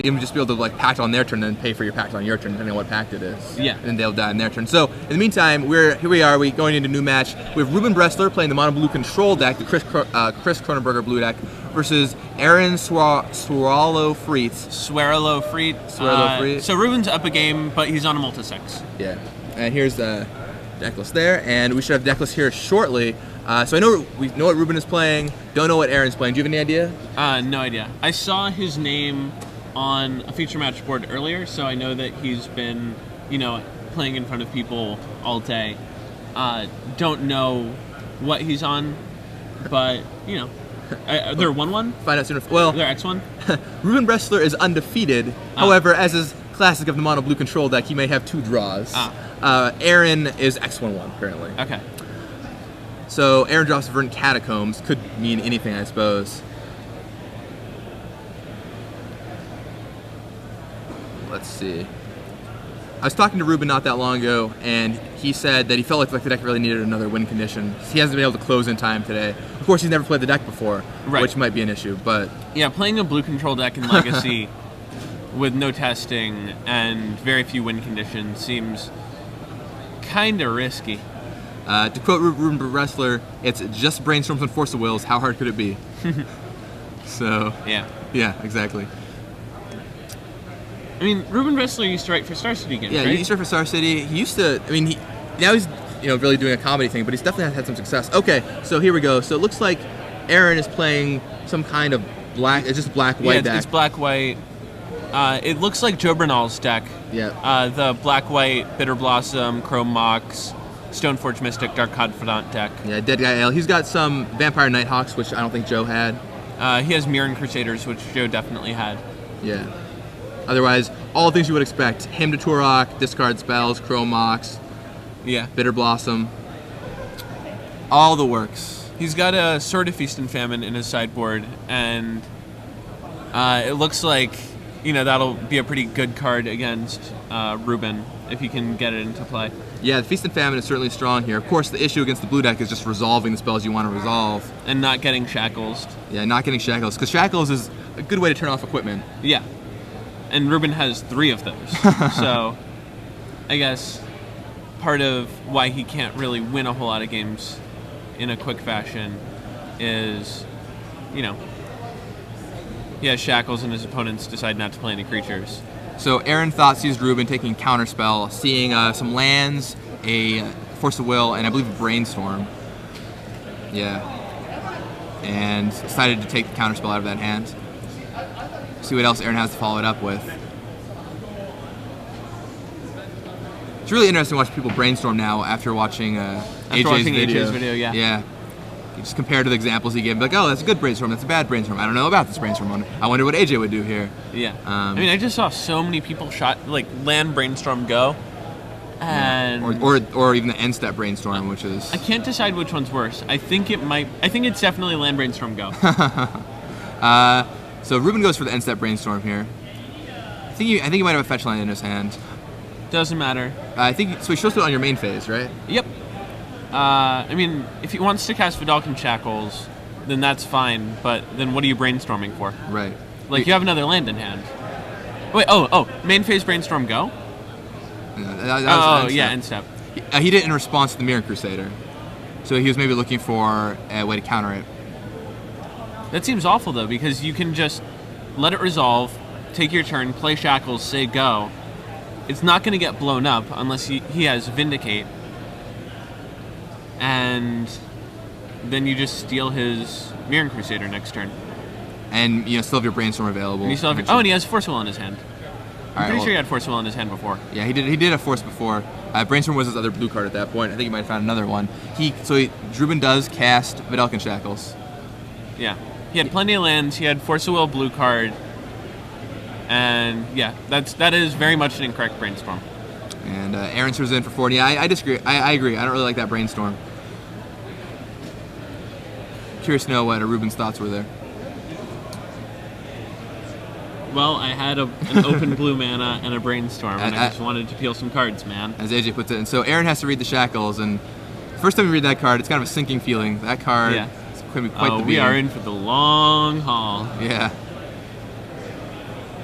even just be able to like pact on their turn and then pay for your pact on your turn, depending on what pact it is. Yeah. And they'll die in their turn. So in the meantime, here we are going into a new match. We have Reuben Bresler playing the mono blue control deck, the Chris Cronenberger blue deck, versus Aaron Sweralow Freet. Sweralow Freet. So Reuben's up a game, but he's on a multi-6. Yeah. And here's the deck list there, and we should have deck list here shortly. So I know we know what Reuben is playing. Don't know what Aaron's playing. Do you have any idea? No idea. I saw his name on a feature match board earlier, so I know that he's been, playing in front of people all day. Don't know what he's on, but they're 1-1. Find out soon. Well, they're X1. Reuben Bresler is undefeated. However, as is classic of the mono blue control deck, he may have 2 draws. Aaron is X1-1 currently. Okay. So Aaron drops Verdant Catacombs. Could mean anything, I suppose. Let's see. I was talking to Reuben not that long ago, and he said that he felt like the deck really needed another win condition. He hasn't been able to close in time today. Of course, he's never played the deck before, which might be an issue. But yeah, playing a blue control deck in Legacy with no testing and very few win conditions seems kind of risky. To quote Reuben Bresler, it's just brainstorms and force of wills. How hard could it be? So yeah, exactly. I mean, Reuben Bresler used to write for Star City games, right? He used to write for Star City. He used to, now he's, really doing a comedy thing, but he's definitely had some success. Okay, so here we go. So it looks like Aaron is playing some kind of it's just black-white deck. It's black-white. It looks like Joe Bernal's deck. Yeah. The black-white, Bitter Blossom, Chrome Mox, Stoneforge Mystic, Dark Confidant deck. Yeah, Dead Guy Ale. He's got some Vampire Nighthawks, which I don't think Joe had. He has Mirren Crusaders, which Joe definitely had. Yeah. Otherwise, all the things you would expect. Hymn to Turok, discard spells, Chrome Mox, Bitter Blossom. All the works. He's got a Sword of Feast and Famine in his sideboard, and it looks like, that'll be a pretty good card against Reuben if he can get it into play. Yeah, the Feast and Famine is certainly strong here. Of course, the issue against the blue deck is just resolving the spells you want to resolve. And not getting Shackles. Yeah, not getting Shackles, because Shackles is a good way to turn off equipment. Yeah. And Reuben has 3 of those. So I guess part of why he can't really win a whole lot of games in a quick fashion is, he has Shackles and his opponents decide not to play any creatures. So Aaron Thoughtseize Reuben taking Counterspell, seeing some lands, a Force of Will, and I believe a Brainstorm. Yeah. And decided to take the Counterspell out of that hand. See what else Aaron has to follow it up with. It's really interesting to watch people brainstorm now after watching AJ's video. Yeah. You just compare to the examples he gave, like, oh, that's a good brainstorm, that's a bad brainstorm. I don't know about this brainstorm one. I wonder what AJ would do here. Yeah. I just saw so many people land brainstorm go. And or even the end step brainstorm, which is, I can't decide which one's worse. I think it's definitely land brainstorm go. So Reuben goes for the end step brainstorm here. I think he might have a fetch line in his hand. Doesn't matter. I think so. He shows it on your main phase, right? Yep. If he wants to cast Vidalcan Shackles, then that's fine. But then what are you brainstorming for? Right. You have another land in hand. Wait. Main phase brainstorm go. End step. He did it in response to the Mirror Crusader, so he was maybe looking for a way to counter it. That seems awful, though, because you can just let it resolve, take your turn, play Shackles, say go. It's not going to get blown up unless he has Vindicate. And then you just steal his Mirror Crusader next turn. And still have your Brainstorm available. And and he has Force Will in his hand. I'm pretty sure he had Force Will in his hand before. Yeah, he did have Force before. Brainstorm was his other blue card at that point. I think he might have found another one. Reuben does cast Vidalcan Shackles. Yeah. He had plenty of lands. He had Force of Will blue card. And yeah, that is very much an incorrect brainstorm. And Aaron serves in for 40. I disagree. I agree. I don't really like that brainstorm. Curious to know what Reuben's thoughts were there. Well, I had an open blue mana and a brainstorm, and I just wanted to peel some cards, man. As AJ puts it. And so Aaron has to read the Shackles, and first time you read that card, it's kind of a sinking feeling. That card is going to be quite the beating. We are in for the long haul. Yeah.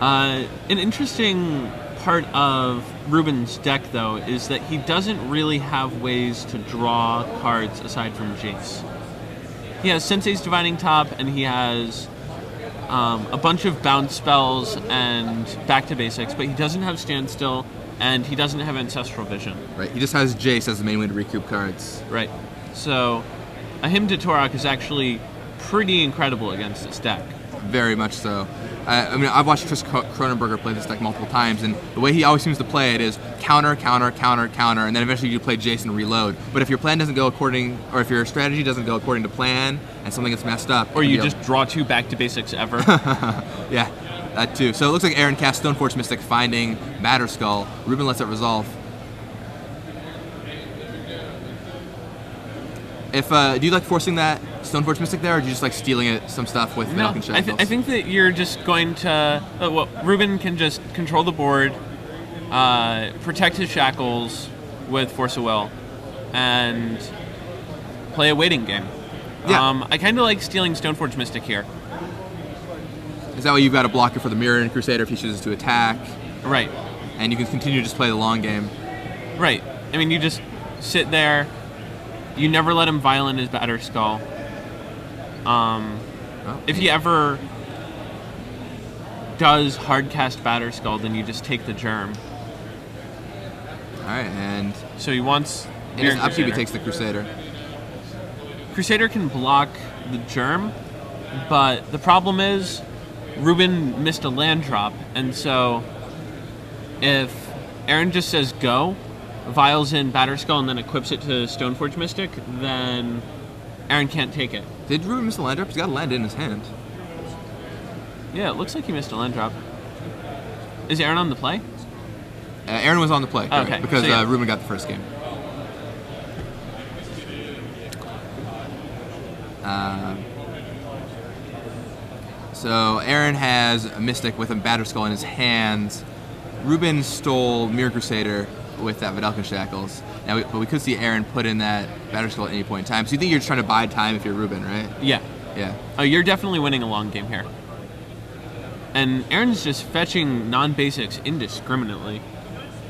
An interesting part of Reuben's deck, though, is that he doesn't really have ways to draw cards aside from Jace. He has Sensei's Divining Top, and he has a bunch of bounce spells and back to basics, but he doesn't have Standstill, and he doesn't have Ancestral Vision. Right, he just has Jace as the main way to recoup cards. Right. So a Hymn to Torok is actually pretty incredible against this deck. Very much so. I mean, I've watched Chris Cronenberger play this deck multiple times, and the way he always seems to play it is counter, counter, counter, counter, and then eventually you play Jace and reload. But if your plan doesn't go according, or if your strategy doesn't go according to plan, and something gets messed up, or you just draw 2 back to basics ever. Yeah, that too. So it looks like Aaron cast Stoneforge Mystic, finding Batterskull. Reuben lets it resolve. If do you like forcing that Stoneforge Mystic there, or do you just like stealing some stuff with Falcon Shackles? I think that you're just going to... Reuben can just control the board, protect his shackles with Force of Will, and play a waiting game. Yeah. I kind of like stealing Stoneforge Mystic here. Is that why you've got a blocker for the Mirror and Crusader if he chooses to attack? Right. And you can continue to just play the long game. Right. I mean, you just sit there. You never let him violent his Batterskull. If he ever does hardcast Batterskull, then you just take the Germ. Alright, and... So he wants... In his upkeep, he takes the Crusader. Crusader can block the Germ, but the problem is Reuben missed a land drop, and so if Aaron just says go, vials in Batterskull, and then equips it to Stoneforge Mystic, then Aaron can't take it. Did Reuben miss a land drop? He's got a land in his hand. Yeah, it looks like he missed a land drop. Is Aaron on the play? Aaron was on the play, okay, because so yeah. Reuben got the first game. So Aaron has a Mystic with a Batterskull in his hands. Reuben stole Mirror Crusader with that Vidalcan Shackles. Now, but we could see Aaron put in that Batterskull at any point in time. So you think you're just trying to buy time if you're Reuben, right? Yeah. Yeah. Oh, you're definitely winning a long game here. And Aaron's just fetching non-basics indiscriminately.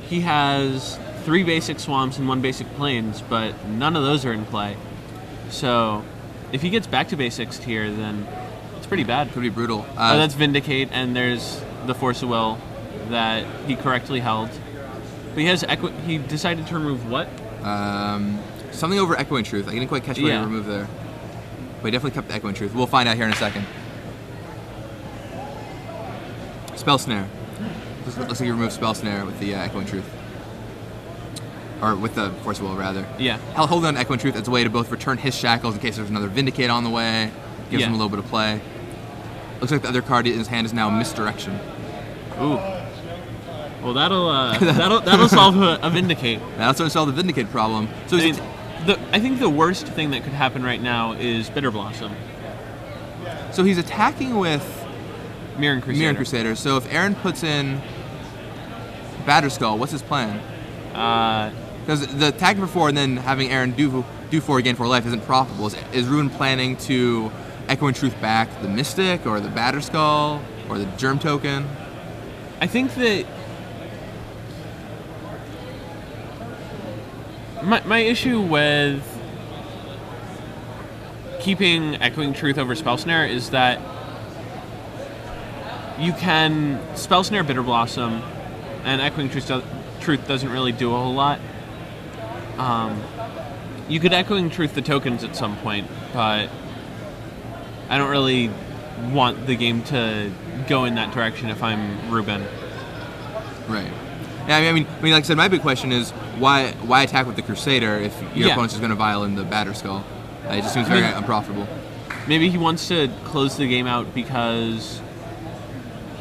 He has 3 basic swamps and 1 basic plains, but none of those are in play. So if he gets back to basics here, then it's pretty bad. Could be brutal. That's Vindicate, and there's the Force of Will that he correctly held. But he has he decided to remove what? Something over Echoing Truth. I didn't quite catch what he removed there. But he definitely kept the Echoing Truth. We'll find out here in a second. Spell Snare. Looks like he removed Spell Snare with the Echoing Truth. Or with the Force of Will, rather. Yeah. Holding on to Echoing Truth as a way to both return his shackles in case there's another Vindicate on the way. Gives him a little bit of play. Looks like the other card in his hand is now Misdirection. Ooh. Well, that'll solve a Vindicate. That's what solve the Vindicate problem. So I think the worst thing that could happen right now is Bitter Blossom. So he's attacking with Mirror and Crusader. Mirror and Crusader. So if Aaron puts in Batterskull, what's his plan? Because the attacking for 4 and then having Aaron do 4 again for life isn't profitable. Is Reuben planning to Echoing Truth back the Mystic or the Batterskull or the Germ Token? I think that my issue with keeping Echoing Truth over Spell Snare is that you can Spell Snare Bitter Blossom, and Echoing Truth doesn't really do a whole lot. You could Echoing Truth the tokens at some point, but I don't really want the game to go in that direction if I'm Reuben. Right. Yeah, I mean, like I said, my big question is why attack with the Crusader if your opponent's just going to vial in the Batterskull? It just seems very unprofitable. Maybe he wants to close the game out because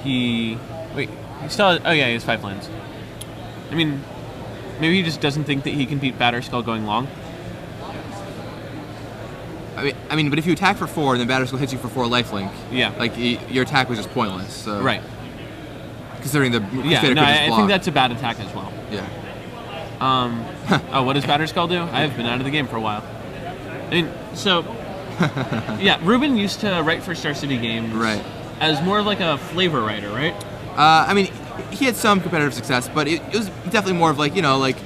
he still has, he has 5 lands. I mean, maybe he just doesn't think that he can beat Batterskull going long. I mean, but if you attack for 4 and then Batterskull hits you for 4 lifelink, like your attack was just pointless. So. Right. Considering the Crusader could just I block. think that's a bad attack as well. Yeah. What does Batterskull do? I have been out of the game for a while. I mean, so Reuben used to write for Star City Games, right, as more of like a flavor writer, right? I mean, he had some competitive success, but it was definitely more of like, like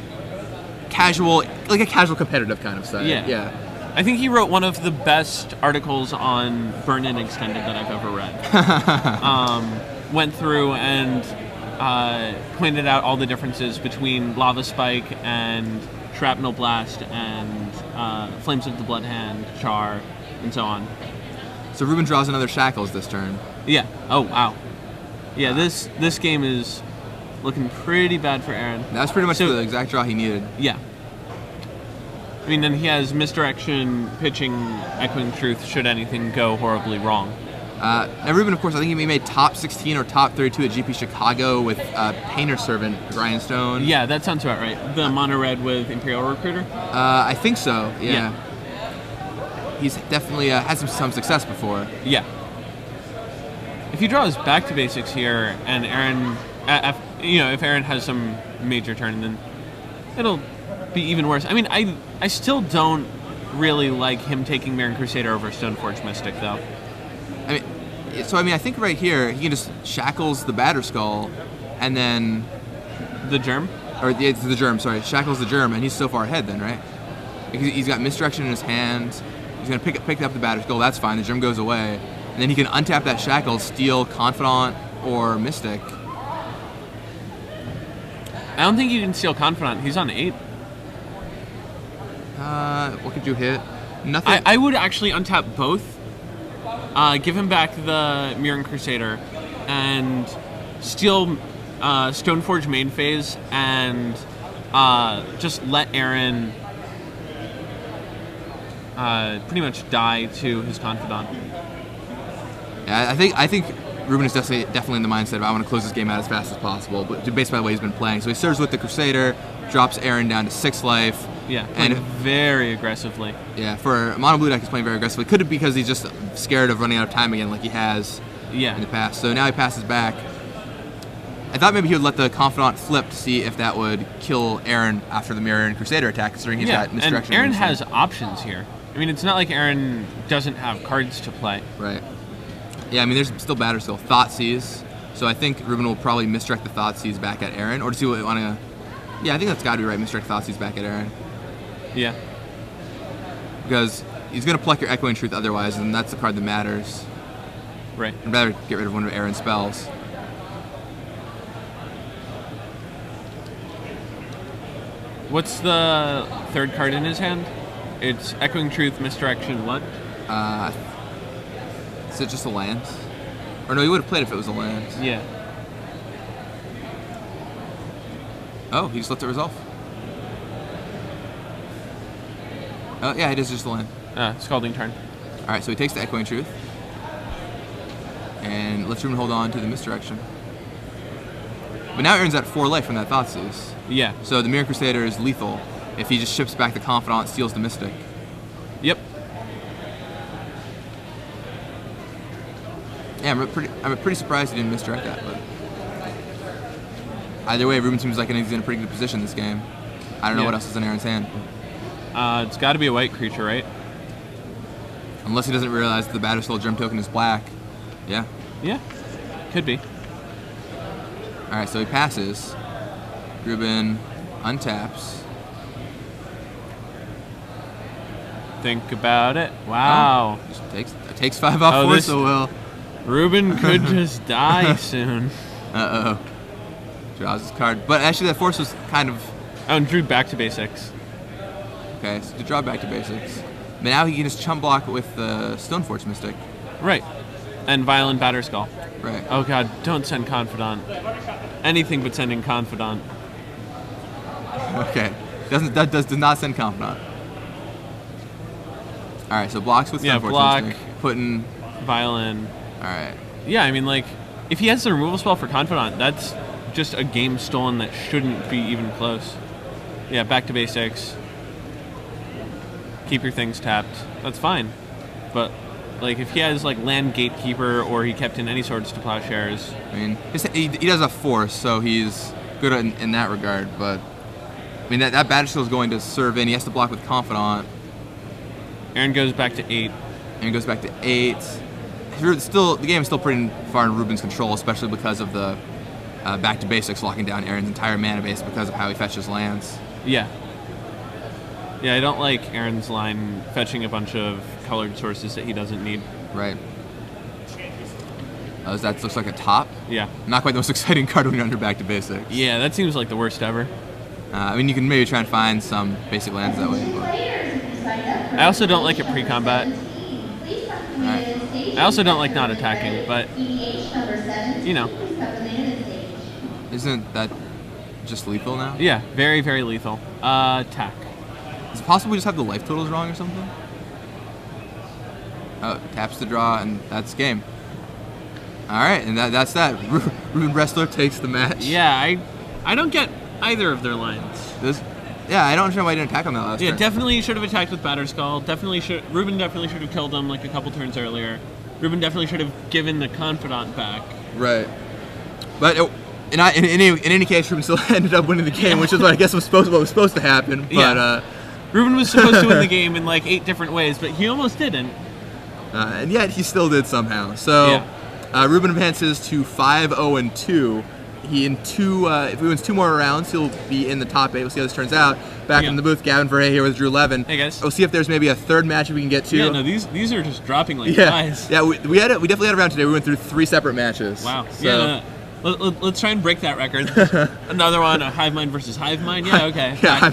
casual, like a casual competitive kind of side. Yeah. I think he wrote one of the best articles on Burn-In Extended that I've ever read. Went through and pointed out all the differences between Lava Spike and Shrapnel Blast and Flames of the Blood Hand, Char, and so on. So Reuben draws another Shackles this turn. Yeah. Oh, wow. Yeah, this game is looking pretty bad for Aaron. That's pretty much the exact draw he needed. Yeah. I mean, then he has Misdirection, Pitching, Echoing Truth, should anything go horribly wrong. Now Reuben, of course, I think he made top 16 or top 32 at GP Chicago with Painter Servant, Grindstone. Yeah, that sounds about right. The mono red with Imperial Recruiter? I think so, yeah. He's definitely had some success before. Yeah. If he draws back to basics here, and Aaron, if Aaron has some major turn, then it'll be even worse. I mean, I still don't really like him taking Mirran Crusader over Stoneforge Mystic, though. I think right here he can just Shackles the Batterskull, and then the Germ, it's the Germ. Sorry, Shackles the Germ, and he's so far ahead then, right? Because he's got Misdirection in his hand. He's gonna pick up the Batterskull. That's fine. The Germ goes away. And then he can untap that Shackle, steal Confidant or Mystic. I don't think you can steal Confidant. He's on 8. What could you hit? Nothing. I would actually untap both. Give him back the Mirran Crusader, and steal Stoneforge main phase, and just let Aaron pretty much die to his Confidant. Yeah, I think Reuben is definitely in the mindset of I want to close this game out as fast as possible, but based on the way he's been playing. So he serves with the Crusader, drops Aaron down to 6 life. Yeah, and very aggressively. Yeah, for a mono blue deck, he's playing very aggressively. Could it be because he's just scared of running out of time again, like he has in the past? So now he passes back. I thought maybe he would let the Confidant flip to see if that would kill Aaron after the Mirran Crusader attack, considering he's got Misdirection. And Aaron has options here. I mean, it's not like Aaron doesn't have cards to play. Right. Yeah, I mean, there's still Batterskull. Thoughtseize. So I think Reuben will probably misdirect the Thoughtseize back at Aaron. Or does he want to... Yeah, I think that's got to be right. Misdirect Thoughtseize back at Aaron. Yeah. Because he's going to pluck your Echoing Truth otherwise, and that's the card that matters. Right. I'd rather get rid of one of Aaron's spells. What's the third card in his hand? It's Echoing Truth, Misdirection, what? Is it just a land? Or no, he would have played if it was a land. Yeah. Oh, he just lets it resolve. Oh, yeah, it is just a land. Scalding turn. Alright, so he takes the Echoing Truth. And lets Reuben hold on to the Misdirection. But now Aaron's at 4 life from that Thoughtseize. Yeah. So the Mirran Crusader is lethal if he just ships back the Confidant, steals the Mystic. Yep. Yeah, I'm pretty surprised he didn't misdirect that, but either way, Reuben seems like he's in a pretty good position this game. I don't know what else is in Aaron's hand. It's got to be a white creature, right? Unless he doesn't realize the Batterskull Germ token is black. Yeah. Yeah, could be. Alright, so he passes. Reuben untaps. Think about it. Wow. Just takes 5 off Force of Will. Reuben could just die soon. Uh-oh. Draws his card. But actually that Force was kind of... Oh, and drew back to basics. Okay, so to draw back to basics. But now he can just chump block with the Stoneforge Mystic. Right. And Violent Batterskull. Right. Oh god, don't send Confidant. Anything but sending Confidant. Okay. Does not send Confidant. Alright, so blocks with Stoneforge block. Mystic. Putting... Violent. Alright. Yeah, I mean, like, if he has the removal spell for Confidant, that's just a game stolen that shouldn't be even close. Yeah, back to basics. Keep your things tapped. That's fine. But, like, if he has, like, Land Gatekeeper or he kept in any Swords to Plowshares... I mean, he does have Force, so he's good in that regard, but... I mean, that Batterskull is going to serve in. He has to block with Confidant. Aaron goes back to 8. Aaron goes back to 8. The game is still pretty far in Reuben's control, especially because of the back to basics, locking down Aaron's entire mana base because of how he fetches lands. Yeah. Yeah, I don't like Aaron's line fetching a bunch of colored sources that he doesn't need. Right. That looks like a top. Yeah. Not quite the most exciting card when you're under back to basics. Yeah, that seems like the worst ever. I mean, you can maybe try and find some basic lands that way. But. I also don't like it pre-combat. Right. I also don't like not attacking, but, you know. Isn't that just lethal now? Yeah, very, very lethal. Attack. Is it possible we just have the life totals wrong or something? Oh, taps the draw, and that's game. All right, and that's that. Reuben Bresler takes the match. Yeah, I don't get either of their lines. Yeah, I don't understand why he didn't attack on that last turn. Definitely should have attacked with Batterskull. Reuben definitely should have killed him like a couple turns earlier. Reuben definitely should have given the Confidant back. Right. But in any case, Reuben still ended up winning the game, which is what I guess was supposed to happen. But yeah. Reuben was supposed to win the game in like 8 different ways, but he almost didn't. And yet he still did somehow. So Reuben advances to 5-0-2. If he wins 2 more rounds, he'll be in the top 8. We'll see how this turns out. Back in the booth, Gavin Verhey here with Drew Levin. Hey guys. We'll see if there's maybe a third match we can get to. Yeah, no, these are just dropping like flies. Yeah, we definitely had a round today. We went through 3 separate matches. Wow. So. Yeah. Let's try and break that record. Another one, a Hive Mind versus Hive Mind. Yeah, okay. Yeah,